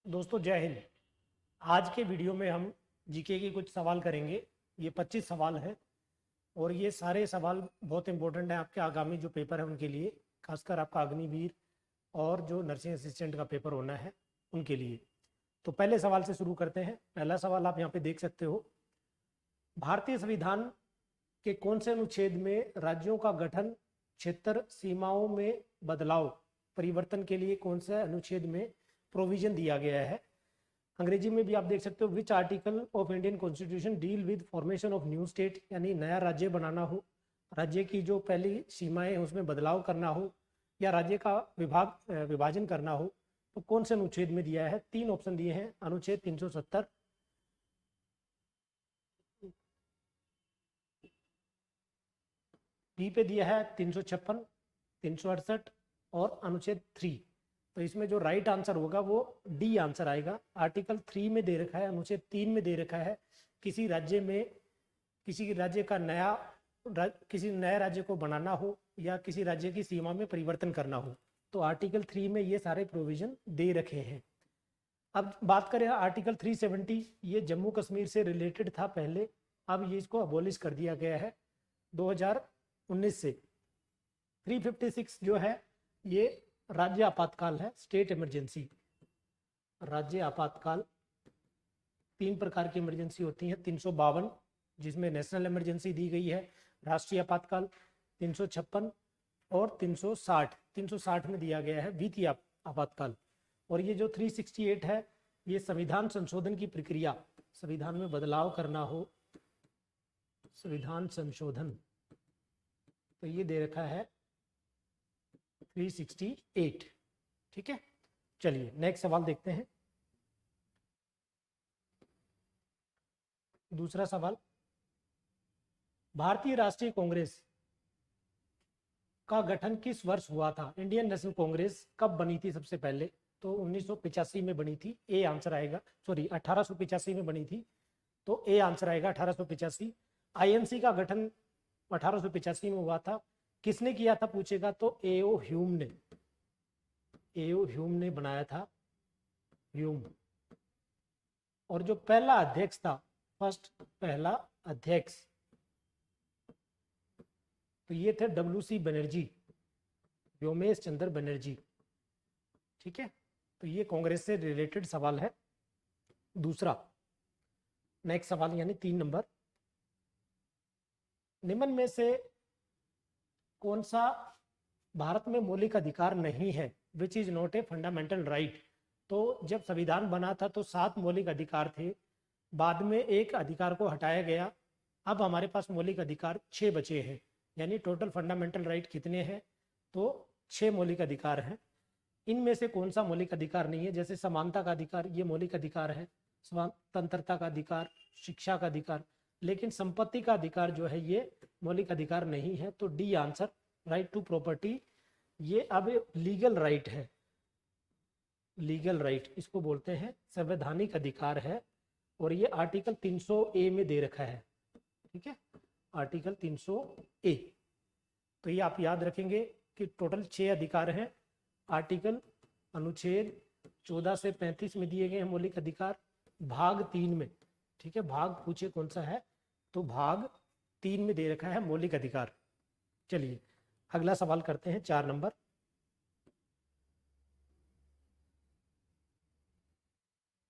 दोस्तों जय हिंद। आज के वीडियो में हम जीके के कुछ सवाल करेंगे। ये 25 सवाल हैं और ये सारे सवाल बहुत इंपॉर्टेंट हैं आपके आगामी जो पेपर है उनके लिए, खासकर आपका अग्निवीर और जो नर्सिंग असिस्टेंट का पेपर होना है उनके लिए। तो पहले सवाल से शुरू करते हैं। पहला सवाल आप यहाँ पे देख सकते हो। भारतीय संविधान के कौन से अनुच्छेद में राज्यों का गठन, क्षेत्र, सीमाओं में बदलाव, परिवर्तन के लिए कौन से अनुच्छेद में प्रोविजन दिया गया है? अंग्रेजी में भी आप देख सकते हो, which article of Indian constitution deal with formation of new state, यानी नया राज्य बनाना हो, राज्य की जो पहली सीमाएं हैं उसमें बदलाव करना हो या राज्य का विभाजन करना हो, तो कौन से अनुच्छेद में दिया है? तीन ऑप्शन दिए हैं। अनुच्छेद 370, बी पे दिया है 356, 368 और अनुच्छेद 3। तो इसमें जो राइट आंसर होगा वो डी आंसर आएगा। आर्टिकल 3 में दे रखा है, अनुच्छेद 3 में दे रखा है किसी राज्य में किसी राज्य का किसी नए राज्य को बनाना हो या किसी राज्य की सीमा में परिवर्तन करना हो, तो आर्टिकल 3 में ये सारे प्रोविजन दे रखे हैं। अब बात करें आर्टिकल 370, ये जम्मू कश्मीर से रिलेटेड था पहले, अब ये इसको अबॉलिश कर दिया गया है 2019 से। 356 जो है ये राज्य आपातकाल है, स्टेट इमरजेंसी। राज्य आपातकाल, तीन प्रकार की इमरजेंसी होती है। 352 जिसमें नेशनल इमरजेंसी दी गई है, राष्ट्रीय आपातकाल, 356 और 360 में दिया गया है वित्तीय आपातकाल। और ये जो 368 है ये संविधान संशोधन की प्रक्रिया, संविधान में बदलाव करना हो, संविधान संशोधन, तो ये दे रखा है 368। ठीक है, चलिए नेक्स्ट सवाल देखते हैं। दूसरा सवाल, भारतीय राष्ट्रीय कांग्रेस का गठन किस वर्ष हुआ था? इंडियन नेशनल कांग्रेस कब बनी थी सबसे पहले? तो 1985 में बनी थी, ए आंसर आएगा। सॉरी, 1885 में बनी थी, तो ए आंसर आएगा 1885। आईएनसी का गठन 1885 में हुआ था। किसने किया था पूछेगा तो एओ ह्यूम ने बनाया था, ह्यूम। और जो पहला अध्यक्ष था, पहला अध्यक्ष, तो ये थे WC बनर्जी, व्योमेश चंद्र बनर्जी। ठीक है, तो ये कांग्रेस से रिलेटेड सवाल है। दूसरा नेक्स्ट सवाल यानी 3 नंबर, निम्न में से कौन सा भारत में मौलिक अधिकार नहीं है? Which is not a fundamental right. तो जब संविधान बना था तो 7 मौलिक अधिकार थे, बाद में एक अधिकार को हटाया गया, अब हमारे पास मौलिक अधिकार 6 बचे हैं। यानी टोटल फंडामेंटल राइट कितने हैं? तो 6 मौलिक अधिकार हैं। इनमें से कौन सा मौलिक अधिकार नहीं है? जैसे समानता का अधिकार, ये मौलिक अधिकार है, स्वतंत्रता का अधिकार, शिक्षा का अधिकार, लेकिन संपत्ति का अधिकार जो है ये मौलिक अधिकार नहीं है। तो D answer, right to property, ये अब लीगल राइट है। लीगल राइट इसको बोलते हैं, संवैधानिक अधिकार है, और ये आर्टिकल 300A में दे रखा है। ठीक है, आर्टिकल 300A। तो ये आप याद रखेंगे कि टोटल 6 अधिकार हैं। आर्टिकल अनुच्छेद 14 से 35 में दिए गए हैं मौलिक अधिकार, भाग 3 में। ठीक है, भाग पूछे कौन सा है, तो भाग 3 में दे रखा है मौलिक अधिकार। चलिए अगला सवाल करते हैं, 4 नंबर।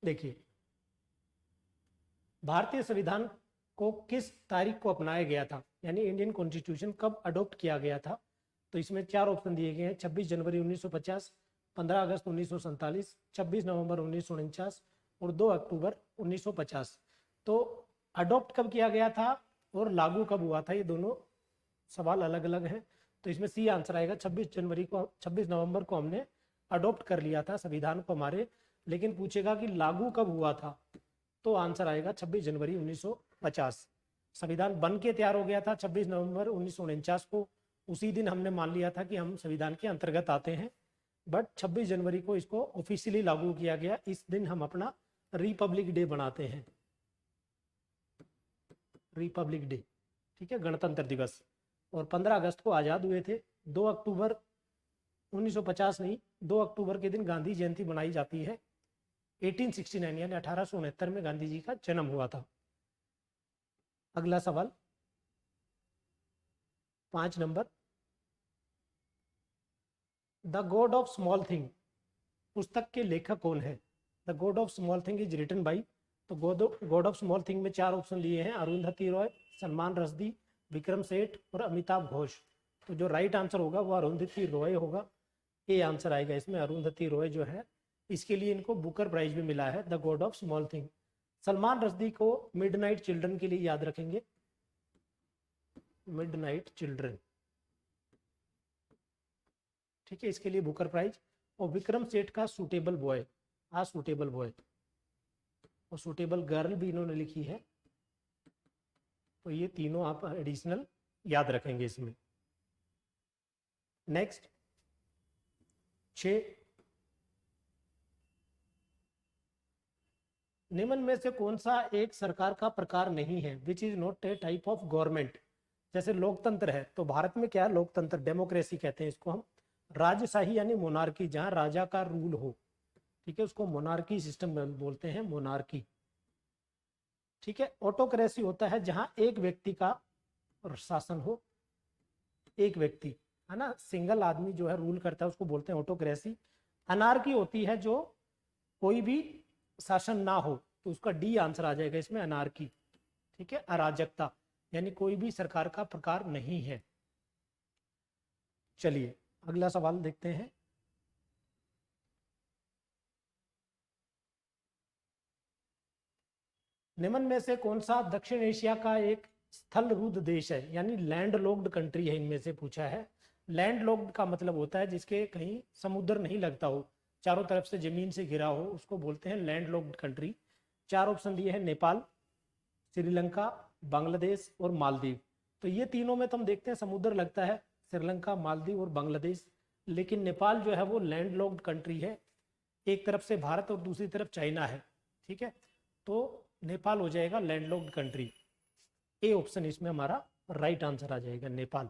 देखिए, भारतीय संविधान को किस तारीख को अपनाया गया था? यानी इंडियन कॉन्स्टिट्यूशन कब अडॉप्ट किया गया था? तो इसमें 4 ऑप्शन दिए गए हैं, 26 जनवरी 1950, 15 अगस्त 1947, 26 नवंबर 1949 और 2 अक्टूबर 1950। तो अडॉप्ट कब किया गया था और लागू कब हुआ था, ये दोनों सवाल अलग अलग हैं। तो इसमें सी आंसर आएगा, 26 नवंबर को हमने अडॉप्ट कर लिया था संविधान को हमारे, लेकिन पूछेगा कि लागू कब हुआ था, तो आंसर आएगा 26 जनवरी 1950। संविधान बन के तैयार हो गया था 26 नवंबर 1949 को, उसी दिन हमने मान लिया था कि हम संविधान के अंतर्गत आते हैं, बट 26 जनवरी को इसको ऑफिशियली लागू किया गया। इस दिन हम अपना रिपब्लिक डे बनाते हैं, रिपब्लिक डे। ठीक है, गणतंत्र दिवस। और 15 अगस्त को आज़ाद हुए थे। 2 अक्टूबर 1950 नहीं, 2 अक्टूबर के दिन गांधी जयंती मनाई जाती है। 1869 यानी 1869 में गांधी जी का जन्म हुआ था। अगला सवाल 5 नंबर, the god of small thing पुस्तक के लेखक कौन है? The god of small thing is written by, तो गॉड ऑफ स्मॉल थिंग में 4 ऑप्शन लिए हैं, अरुंधति रॉय, सलमान रश्दी, विक्रम सेठ और अमिताभ घोष। तो जो राइट आंसर होगा वो अरुंधति रॉय होगा, ये आंसर आएगा इसमें। अरुंधति रॉय जो है, इसके लिए इनको बुकर प्राइज भी मिला है, the god of small thing. Salman Rushdie को मिडनाइट चिल्ड्रन के लिए याद रखेंगे, मिडनाइट चिल्ड्रन, ठीक है, इसके लिए बुकर प्राइज। और विक्रम सेठ का सूटेबल बॉय, सूटेबल बॉय और सूटेबल गर्ल भी इन्होंने लिखी है, तो ये तीनों आप एडिशनल याद रखेंगे इसमें। नेक्स्ट 6, निम्न में से कौन सा एक सरकार का प्रकार नहीं है, which is not a type of government? जैसे लोकतंत्र है, तो भारत में क्या है, लोकतंत्र, डेमोक्रेसी कहते हैं इसको हम। राजशाही यानी मोनार्की, जहां राजा का रूल हो, ठीक है, उसको मोनार्की सिस्टम बोलते हैं, मोनार्की, ठीक है। ऑटोक्रेसी होता है जहां एक व्यक्ति का शासन हो, एक व्यक्ति, है ना, सिंगल आदमी जो है रूल करता है, उसको बोलते हैं ऑटोक्रेसी। अनार्की होती है जो कोई भी शासन ना हो, तो उसका डी आंसर आ जाएगा इसमें, अनार्की, ठीक है। अराजकता यानी कोई भी सरकार का प्रकार नहीं है। चलिए अगला सवाल देखते हैं। निम्न में से कौन सा दक्षिण एशिया का एक स्थलरूढ़ देश है, यानी लैंड लॉक्ड कंट्री है, इनमें से पूछा है। लैंड लॉक्ड का मतलब होता है जिसके कहीं समुद्र नहीं लगता हो, चारों तरफ से जमीन से घिरा हो, उसको बोलते हैं लैंड लॉक्ड कंट्री। 4 ऑप्शन दिए हैं, नेपाल, श्रीलंका, बांग्लादेश और मालदीव। तो ये तीनों में तो हम देखते हैं समुद्र लगता है, श्रीलंका, मालदीव और बांग्लादेश। लेकिन नेपाल जो है वो लैंड लॉक्ड कंट्री है, एक तरफ से भारत और दूसरी तरफ चाइना है, ठीक है। तो नेपाल हो जाएगा land locked country, A option इसमें हमारा राइट आंसर आ जाएगा, नेपाल।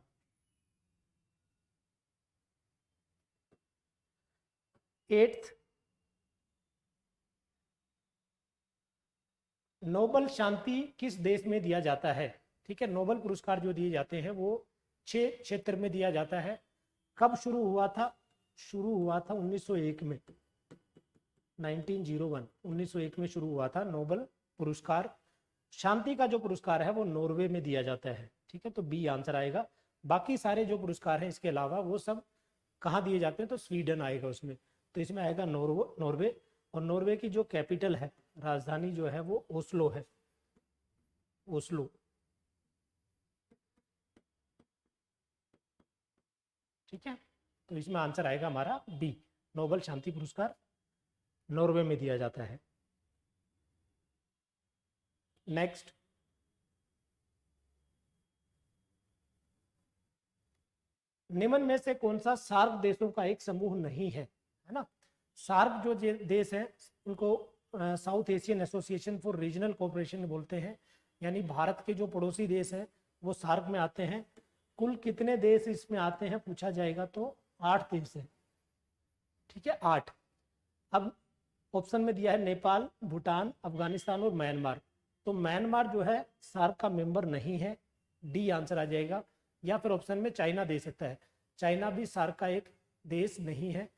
8th, नोबल शांति किस देश में दिया जाता है? ठीक है, नोबल पुरस्कार जो दिए जाते हैं वो 6 क्षेत्र में दिया जाता है। कब शुरू हुआ था? शुरू हुआ था 1901 में, 1901, 1901 में शुरू हुआ था नोबल पुरस्कार। शांति का जो पुरस्कार है वो नॉर्वे में दिया जाता है, ठीक है, तो बी आंसर आएगा। बाकी सारे जो पुरस्कार हैं इसके अलावा वो सब कहाँ दिए जाते हैं, तो स्वीडन आएगा उसमें, तो इसमें आएगा नॉर्वे। और नॉर्वे की जो कैपिटल है, राजधानी जो है वो ओस्लो है, ओस्लो, ठीक है। तो इसमें आंसर आएगा हमारा बी, नोबल शांति पुरस्कार नॉर्वे में दिया जाता है। नेक्स्ट, निम्न में से कौन सा सार्क देशों का एक समूह नहीं है, है ना। सार्क जो देश है उनको south Asian association for regional cooperation बोलते हैं, यानी भारत के जो पड़ोसी देश हैं वो सार्क में आते हैं। कुल कितने देश इसमें आते हैं पूछा जाएगा तो 8 देश है, ठीक है, 8। अब ऑप्शन में दिया है नेपाल, भूटान, अफगानिस्तान और म्यांमार। तो म्यांमार जो है सार्क का मेंबर नहीं है, डी आंसर आ जाएगा। या फिर ऑप्शन में चाइना दे सकता है, चाइना भी सार्क का एक देश नहीं है।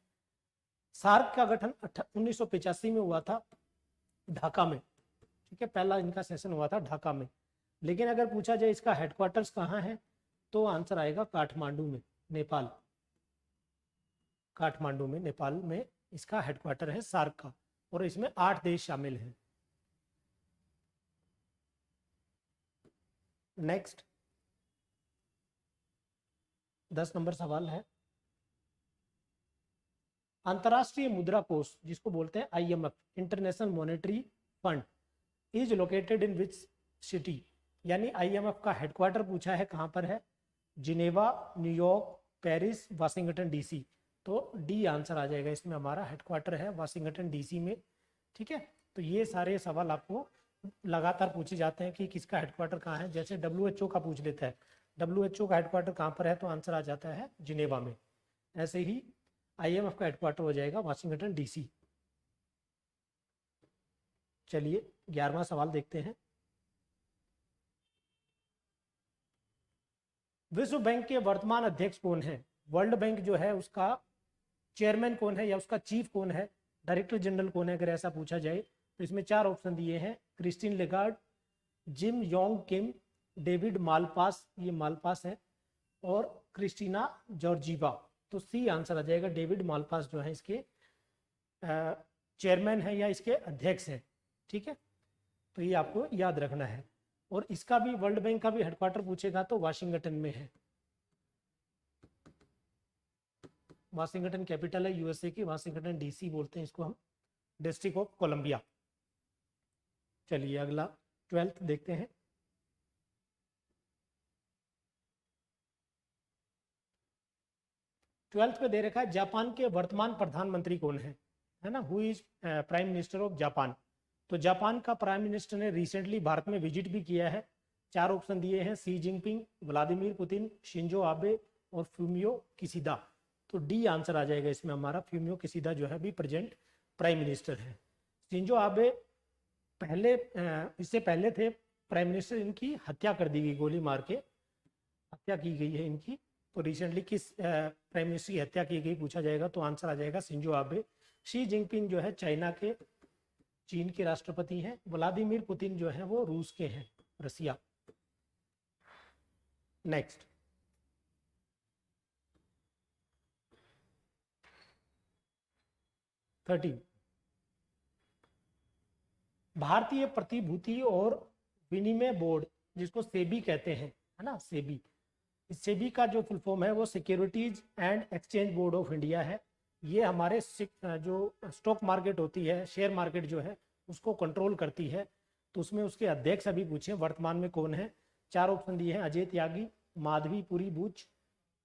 सार्क का गठन 1985 में हुआ था ढाका में, ठीक है, पहला इनका सेशन हुआ था ढाका में। लेकिन अगर पूछा जाए इसका हेडक्वार्टर्स कहाँ है, तो आंसर आएगा काठमांडू में, नेपाल, काठमांडू में, नेपाल में इसका हेडक्वार्टर है सार्क का, और इसमें 8 देश शामिल हैं। नेक्स्ट 10 नंबर सवाल है, अंतरराष्ट्रीय मुद्रा कोष जिसको बोलते हैं IMF, international monetary fund, is located in which city, यानी IMF का हेडक्वार्टर पूछा है कहां पर है, Geneva, New York, Paris, Washington DC। तो डी आंसर आ जाएगा इसमें, हमारा हेडक्वार्टर है वाशिंगटन DC में, ठीक है। तो ये सारे सवाल आपको लगातार पूछे जाते हैं कि किसका हेडक्वार्टर कहाँ है। जैसे WHO का पूछ लेता है, WHO का हेडक्वार्टर कहाँ पर है, तो आंसर आ जाता है जिनेवा में। ऐसे ही IMF का हेडक्वार्टर हो जाएगा वाशिंगटन DC। चलिए 11वां सवाल देखते हैं। विश्व बैंक के वर्तमान अध्यक्ष कौन है? वर्ल्ड बैंक जो है उसका चेयरमैन कौन है या उसका चीफ कौन है, डायरेक्टर जनरल कौन है, अगर ऐसा पूछा जाए तो इसमें 4 ऑप्शन दिए हैं। Christine Lagarde, Jim Yong Kim, David Malpass, ये मालपास है, और क्रिस्टीना जॉर्जीवा। तो सी आंसर आ जाएगा। डेविड मालपास जो है इसके चेयरमैन है या इसके अध्यक्ष है। ठीक है, तो ये आपको याद रखना है। और इसका भी, वर्ल्ड बैंक का भी हेडक्वार्टर पूछेगा तो वाशिंगटन में है। वाशिंगटन कैपिटल है यूएसए की, वाशिंगटन डीसी बोलते हैं इसको हम, डिस्ट्रिक्ट ऑफ कोलंबिया। चलिए अगला 12th देखते हैं। ट्वेल्थ पे दे रखा है जापान के वर्तमान प्रधानमंत्री कौन है ना, who is prime minister of Japan. तो जापान का प्राइम मिनिस्टर ने रिसेंटली भारत में विजिट भी किया है। 4 ऑप्शन दिए हैं, सी Jinping, Vladimir Putin, Shinzo Abe और फ्यूमियो किशिदा। तो डी आंसर आ जाएगा इसमें हमारा। फ्यूमियो किशिदा जो है अभी प्रेजेंट प्राइम मिनिस्टर है। शिंजो आबे पहले इससे पहले थे प्राइम मिनिस्टर, इनकी हत्या कर दी गई, गोली मार के हत्या की गई है इनकी। तो रिसेंटली किस प्राइम मिनिस्टर की हत्या की गई पूछा जाएगा तो आंसर आ जाएगा शिंजो आबे। शी जिनपिंग जो है चीन के राष्ट्रपति हैं। व्लादिमीर पुतिन जो है वो रूस के हैं, रसिया। नेक्स्ट, भारतीय प्रतिभूति और विनिमय बोर्ड, जिसको सेबी कहते हैं, है ना, सेबी। इस सेबी का जो फुल फॉर्म है वो securities and exchange board of India है। ये हमारे जो स्टॉक मार्केट होती है, शेयर मार्केट जो है उसको कंट्रोल करती है। तो उसमें उसके अध्यक्ष अभी पूछे वर्तमान में कौन है। 4 ऑप्शन दिए हैं, अजय त्यागी, माधवी पुरी बूच,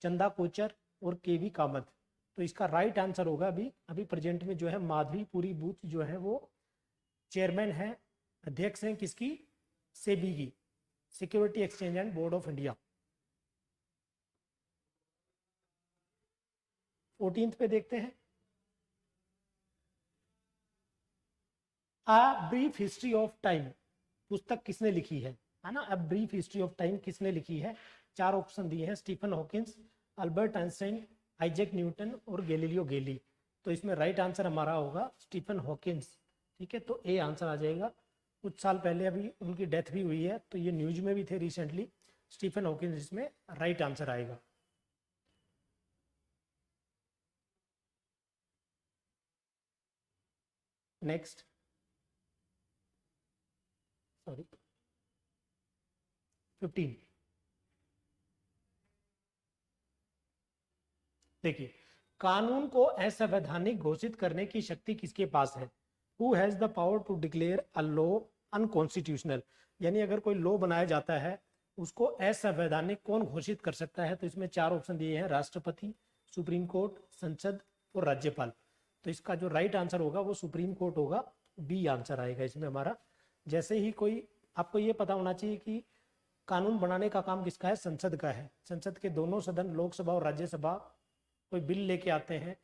चंदा कोचर और केवी कामत। तो इसका राइट आंसर होगा अभी प्रेजेंट में जो है माधवी पुरी बूच जो है वो चेयरमैन है, अध्यक्ष हैं किसकी, सेबी की, security exchange and board of India. 14th पे देखते हैं, a brief history of time पुस्तक किसने लिखी है ना, a brief history of time किसने लिखी है। 4 ऑप्शन दिए हैं, Stephen Hawkins, Albert Einstein, Isaac Newton और गैलीलियो गैली। तो इसमें राइट आंसर हमारा होगा स्टीफन हॉकिंस। ठीक है, तो ए आंसर आ जाएगा। कुछ साल पहले अभी उनकी डेथ भी हुई है, तो ये न्यूज में भी थे रिसेंटली। स्टीफन हॉकिंस इसमें राइट आंसर आएगा। Next, sorry 15। देखिए, कानून को असंवैधानिक घोषित करने की शक्ति किसके पास है। Who has the power to declare a law unconstitutional. यानी अगर कोई लॉ बनाया जाता है उसको असंवैधानिक कौन घोषित कर सकता है। तो इसमें 4 ऑप्शन दिए हैं, राष्ट्रपति, सुप्रीम कोर्ट, संसद और राज्यपाल। तो इसका जो राइट आंसर होगा वो सुप्रीम कोर्ट होगा। बी आंसर आएगा इसमें हमारा। जैसे ही कोई, आपको ये पता होना चाहिए कि कानून बनाने का काम किसका है, संसद का है। संसद के दोनों सदन, लोकसभा और राज्यसभा, कोई बिल लेके आते हैं,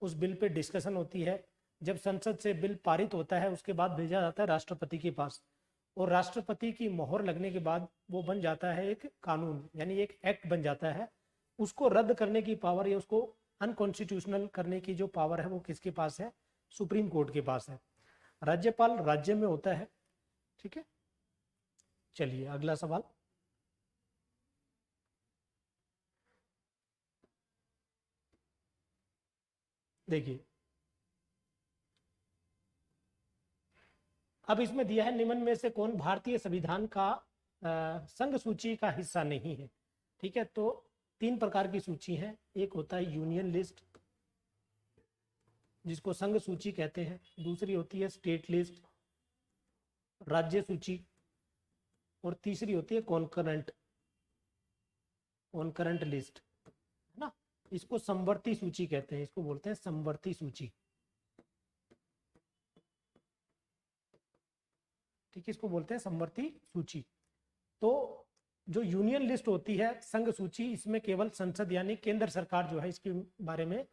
उस बिल पे डिस्कशन होती है। जब संसद से बिल पारित होता है उसके बाद भेजा जाता है राष्ट्रपति के पास, और राष्ट्रपति की मोहर लगने के बाद वो बन जाता है एक कानून, यानी एक एक्ट बन जाता है। उसको रद्द करने की पावर या उसको अनकॉन्स्टिट्यूशनल करने की जो पावर है वो किसके पास है, सुप्रीम कोर्ट के पास है। राज्यपाल राज्य में होता है। ठीक है, चलिए अगला सवाल। देखिए, अब इसमें दिया है, निम्न में से कौन भारतीय संविधान का संघ सूची का हिस्सा नहीं है। ठीक है, तो 3 प्रकार की सूची है। एक होता है यूनियन लिस्ट, जिसको संघ सूची कहते हैं। दूसरी होती है स्टेट लिस्ट, राज्य सूची, और तीसरी होती है कॉन्करेंट लिस्ट, है ना। इसको समवर्ती सूची कहते हैं, इसको बोलते हैं समवर्ती सूची। ठीक है, इसको बोलते हैं समवर्ती सूची। तो जो यूनियन लिस्ट होती है, संघ सूची, इसमें केवल संसद यानी केंद्र सरकार जो है इसके बारे में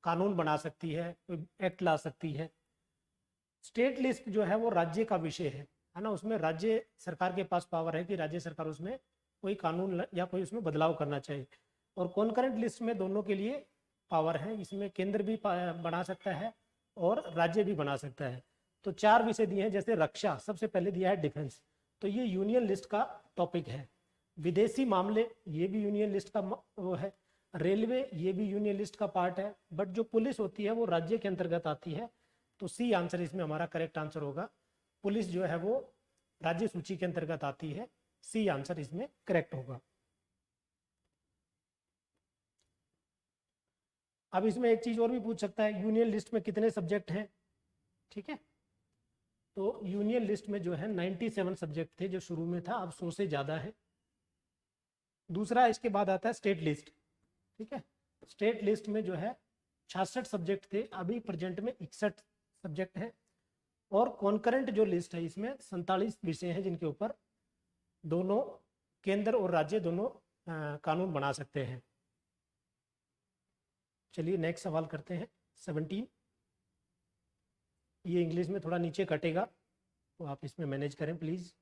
कानून बना सकती है, एक्ट ला सकती है। स्टेट लिस्ट जो है वो राज्य का विषय है ना, उसमें राज्य सरकार के पास पावर है कि राज्य सरकार उसमें कोई कानून या कोई उसमें बदलाव करना चाहिए। और कॉन्करेंट लिस्ट में दोनों के लिए पावर है, इसमें केंद्र भी बना सकता है और राज्य भी बना सकता है। तो 4 विषय दिए हैं, जैसे रक्षा सबसे पहले दिया है डिफेंस, तो ये यूनियन लिस्ट का टॉपिक है। विदेशी मामले ये भी यूनियन लिस्ट का वो है। रेलवे ये भी यूनियन लिस्ट का पार्ट है, बट जो पुलिस होती है वो राज्य के अंतर्गत आती है। तो सी आंसर इसमें हमारा करेक्ट आंसर होगा। पुलिस जो है वो राज्य सूची के अंतर्गत आती है, सी आंसर इसमें करेक्ट होगा। अब इसमें एक चीज और भी पूछ सकता है, यूनियन लिस्ट में कितने सब्जेक्ट हैं, ठीक है। तो यूनियन लिस्ट में जो है 97 सब्जेक्ट थे जो शुरू में था, अब 100 से ज्यादा है। दूसरा इसके बाद आता है स्टेट लिस्ट, ठीक है। स्टेट लिस्ट में जो है 66 सब्जेक्ट थे, अभी प्रेजेंट में 61 सब्जेक्ट हैं। और कॉन्करेंट जो लिस्ट है इसमें 47 विषय हैं जिनके ऊपर दोनों केंद्र और राज्य दोनों कानून बना सकते हैं। चलिए नेक्स्ट सवाल करते हैं 17। ये इंग्लिश में थोड़ा नीचे कटेगा तो आप इसमें मैनेज करें प्लीज।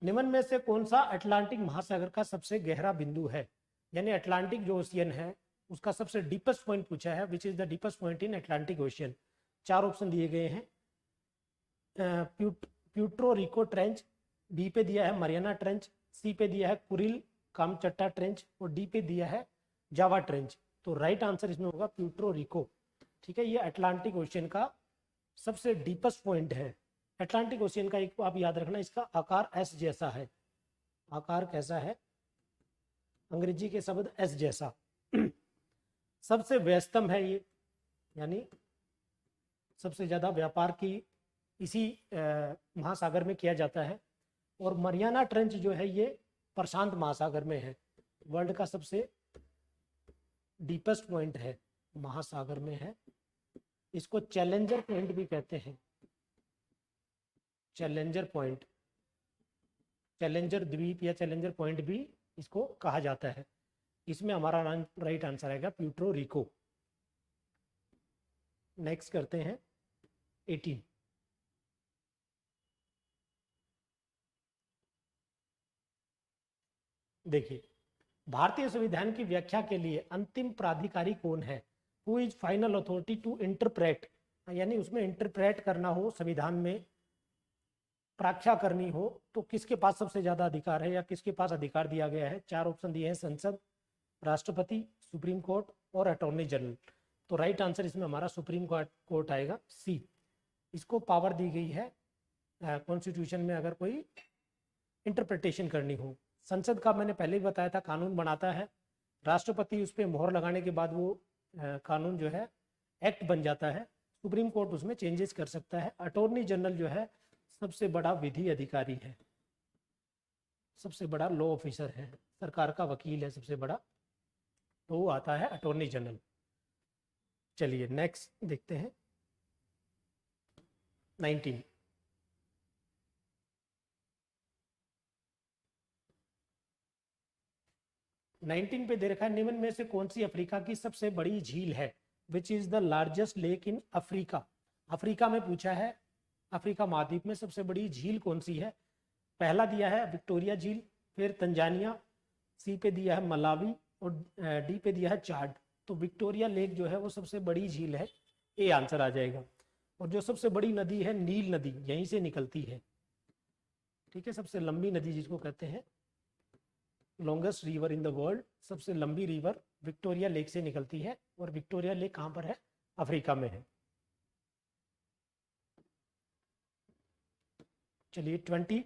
निम्न में से कौन सा अटलांटिक महासागर का सबसे गहरा बिंदु है, यानी अटलांटिक जो ओशियन है उसका सबसे डीपेस्ट पॉइंट पूछा है, which is the deepest point in Atlantic ocean. 4 option दिए गए हैं। प्यूट्रो रिको ट्रेंच, बी पे दिया है मरियाना ट्रेंच, सी पे दिया है कुरिल कामचट्टा ट्रेंच और डी पे दिया है जावा ट्रेंच। तो राइट आंसर इसमें होगा प्यूट्रो रिको, ठीक है। ये अटलांटिक ओशियन का सबसे डीपेस्ट पॉइंट है। अटलांटिक ओशियन का एक आप याद रखना, इसका आकार एस जैसा है। आकार कैसा है, अंग्रेजी के शब्द एस जैसा। सबसे व्यस्तम है ये, यानी सबसे ज्यादा व्यापार की इसी महासागर में किया जाता है। और मरियाना ट्रेंच जो है ये प्रशांत महासागर में है, वर्ल्ड का सबसे डीपेस्ट पॉइंट है, महासागर में है। इसको चैलेंजर पॉइंट भी कहते हैं, चैलेंजर पॉइंट, चैलेंजर द्वीप या चैलेंजर पॉइंट भी इसको कहा जाता है। इसमें हमारा राइट आंसर आएगा प्यूट्रो रिको। नेक्स्ट करते हैं 18। देखिए, भारतीय संविधान की व्याख्या के लिए अंतिम प्राधिकारी कौन है, who is final authority to interpret, यानी उसमें इंटरप्रेट करना हो, संविधान में व्याख्या करनी हो तो किसके पास सबसे ज्यादा अधिकार है या किसके पास अधिकार दिया गया है। 4 ऑप्शन दिए हैं, संसद, राष्ट्रपति, सुप्रीम कोर्ट और अटॉर्नी जनरल। तो राइट आंसर इसमें हमारा सुप्रीम कोर्ट आएगा, सी। इसको पावर दी गई है कॉन्स्टिट्यूशन में अगर कोई इंटरप्रिटेशन करनी हो। संसद का मैंने पहले ही बताया था कानून बनाता है, राष्ट्रपति उस पर मोहर लगाने के बाद वो कानून जो है एक्ट बन जाता है, सुप्रीम कोर्ट उसमें चेंजेस कर सकता है। अटॉर्नी जनरल जो है सबसे बड़ा विधि अधिकारी है, सबसे बड़ा लॉ ऑफिसर है, सरकार का वकील है सबसे बड़ा, तो वो आता है अटॉर्नी जनरल। चलिए नेक्स्ट देखते हैं 19। पे दे रखा है, निम्न में से कौन सी अफ्रीका की सबसे बड़ी झील है, which is the largest lake in Africa. Africa में पूछा है, अफ्रीका महाद्वीप में सबसे बड़ी झील कौन सी है। पहला दिया है विक्टोरिया झील, फिर तंजानिया, सी पे दिया है मलावी और डी पे दिया है चाड। तो विक्टोरिया लेक जो है वो सबसे बड़ी झील है, ए आंसर आ जाएगा। और जो सबसे बड़ी नदी है नील नदी, यहीं से निकलती है, ठीक है। सबसे लंबी नदी जिसको कहते हैं, longest river in the world, सबसे लंबी रिवर विक्टोरिया लेक से निकलती है। और विक्टोरिया लेक कहाँ पर है, अफ्रीका में है। चलिए 20।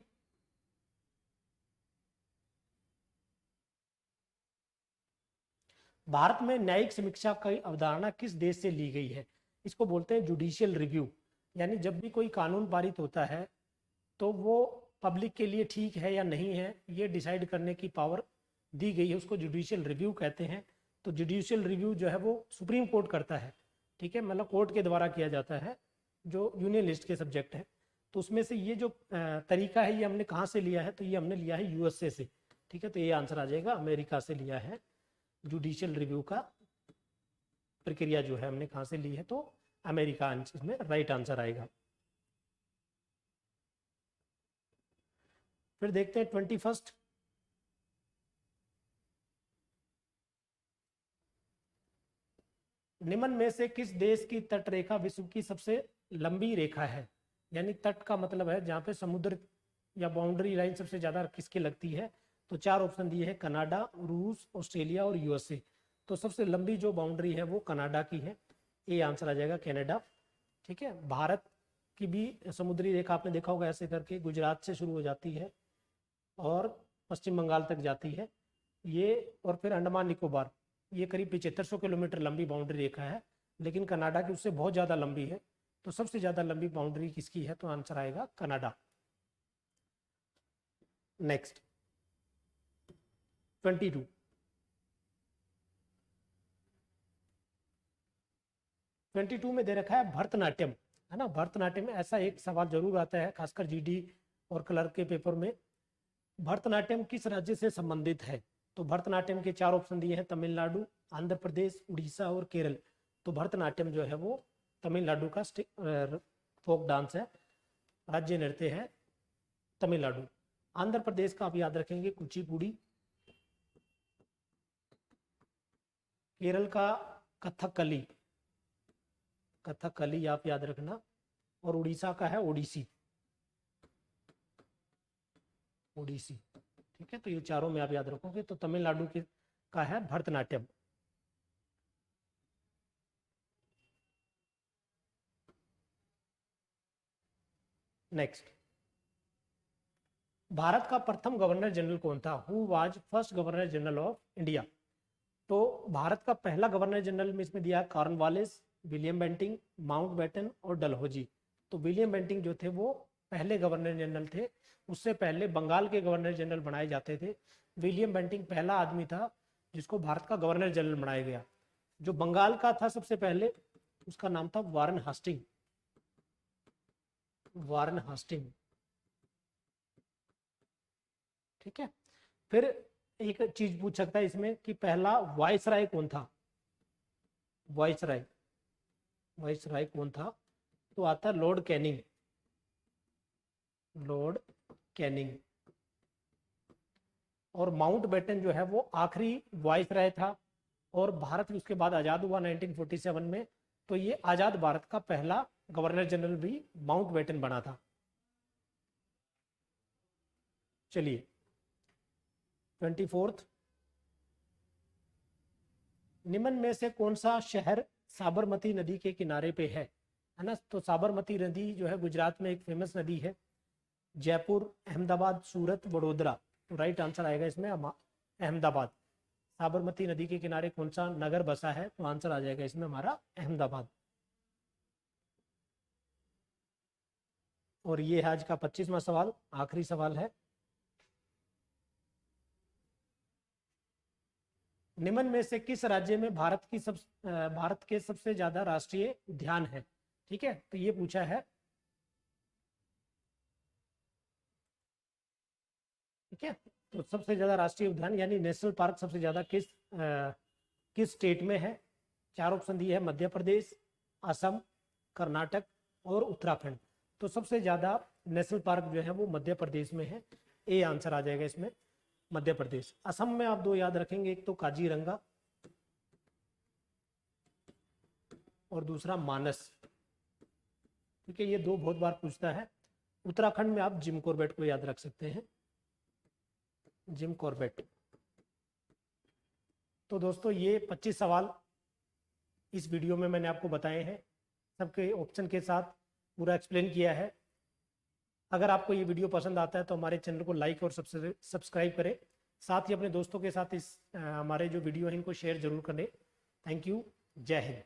भारत में न्यायिक समीक्षा की अवधारणा किस देश से ली गई है। इसको बोलते हैं जुडिशियल रिव्यू, यानी जब भी कोई कानून पारित होता है तो वो पब्लिक के लिए ठीक है या नहीं है ये डिसाइड करने की पावर दी गई है, उसको जुडिशियल रिव्यू कहते हैं। तो जुडिशियल रिव्यू जो है वो सुप्रीम कोर्ट करता है, ठीक है, मतलब कोर्ट के द्वारा किया जाता है, जो यूनियन लिस्ट के सब्जेक्ट है। तो उसमें से ये जो तरीका है ये हमने कहाँ से लिया है, तो ये हमने लिया है यूएसए से, ठीक है। तो ये आंसर आ जाएगा, अमेरिका से लिया है जुडिशियल रिव्यू का प्रक्रिया जो है हमने कहाँ से ली है, तो अमेरिका इसमें राइट आंसर आएगा। फिर देखते हैं 21st। निम्न में से किस देश की तट रेखा विश्व की सबसे लंबी रेखा है? यानी तट का मतलब है जहाँ पे समुद्र या बाउंड्री लाइन सबसे ज्यादा किसकी लगती है। तो 4 ऑप्शन दिए हैं, कनाडा, रूस, ऑस्ट्रेलिया और यूएसए। तो सबसे लंबी जो बाउंड्री है वो कनाडा की है, ये आंसर आ जाएगा कनाडा। ठीक है, भारत की भी समुद्री रेखा आपने देखा होगा ऐसे करके गुजरात से शुरू हो जाती है और पश्चिम बंगाल तक जाती है ये, और फिर अंडमान निकोबार, ये करीब 7500 किलोमीटर लंबी बाउंड्री रेखा है, लेकिन कनाडा की उससे बहुत ज़्यादा लंबी है। तो सबसे ज़्यादा लंबी बाउंड्री किसकी है? तो आंसर आएगा कनाडा। नेक्स्ट 22। में दे रखा है भरतनाट्यम, है ना। भरतनाट्यम में ऐसा एक सवाल जरूर आता है, खासकर जीडी और क्लर्क के पेपर में। भरतनाट्यम किस राज्य से संबंधित है? तो भरतनाट्यम के 4 ऑप्शन दिए हैं, तमिलनाडु, आंध्र प्रदेश, उड़ीसा और केरल। तो भरतनाट्यम जो है वो तमिलनाडु का फोक डांस है, राज्य नृत्य है तमिलनाडु। आंध्र प्रदेश का आप याद रखेंगे कुचिपुड़ी, केरल का कथकली, कथकली आप याद रखना, और उड़ीसा का है ओडिसी, ओडिसी। ठीक है, तो ये चारों में आप याद रखोगे। तो तमिलनाडु के का है भरतनाट्यम। नेक्स्ट, भारत का प्रथम गवर्नर जनरल कौन था? Who was first governor general of India? तो भारत का पहला गवर्नर जनरल में इसमें दिया कॉर्नवालिस, विलियम बेंटिंग, माउंटबेटन और डलहौजी। तो विलियम बेंटिंग जो थे वो पहले गवर्नर जनरल थे। उससे पहले बंगाल के गवर्नर जनरल बनाए जाते थे। विलियम बेंटिंग पहला आदमी था जिसको भारत का गवर्नर जनरल बनाया गया। जो बंगाल का था सबसे पहले, उसका नाम था वारन हास्टिंग, वारन हास्टिंग। ठीक है, फिर एक चीज पूछ सकता है इसमें कि पहला वायसराय कौन था? वायसराय, वायसराय कौन था? तो आता लॉर्ड कैनिंग, लॉर्ड कैनिंग। और माउंटबेटन जो है वो आखिरी वायसराय था, और भारत उसके बाद आजाद हुआ 1947 में। तो ये आजाद भारत का पहला गवर्नर जनरल भी माउंटबेटन बना था। चलिए 24। निम्न में से कौन सा शहर साबरमती नदी के किनारे पे है ना? तो साबरमती नदी जो है गुजरात में एक फेमस नदी है। जयपुर, अहमदाबाद, सूरत, वडोदरा। तो राइट आंसर आएगा इसमें अहमदाबाद। साबरमती नदी के किनारे कौन सा नगर बसा है? तो आंसर आ जाएगा इसमें हमारा अहमदाबाद। और ये है आज का 25वां सवाल, आखिरी सवाल है। निम्न में से किस राज्य में भारत के सबसे ज्यादा राष्ट्रीय उद्यान है? ठीक है, तो ये पूछा है। ठीक है, तो सबसे ज्यादा राष्ट्रीय उद्यान यानी नेशनल पार्क सबसे ज्यादा किस स्टेट में है? 4 ऑप्शन दिए हैं, मध्य प्रदेश, असम, कर्नाटक और उत्तराखंड। तो सबसे ज्यादा नेशनल पार्क जो है वो मध्य प्रदेश में है, ए आंसर आ जाएगा इसमें मध्य प्रदेश। असम में आप 2 याद रखेंगे, एक तो काजीरंगा और दूसरा मानस। ठीक है, ये 2 बहुत बार पूछता है। उत्तराखंड में आप जिम कॉर्बेट को याद रख सकते हैं, जिम कॉर्बेट। तो दोस्तों ये 25 सवाल इस वीडियो में मैंने आपको बताए हैं, सबके ऑप्शन के साथ पूरा एक्सप्लेन किया है। अगर आपको ये वीडियो पसंद आता है तो हमारे चैनल को लाइक और सब्सक्राइब करें। साथ ही अपने दोस्तों के साथ इस हमारे जो वीडियो है इनको शेयर जरूर करें। थैंक यू, जय हिंद।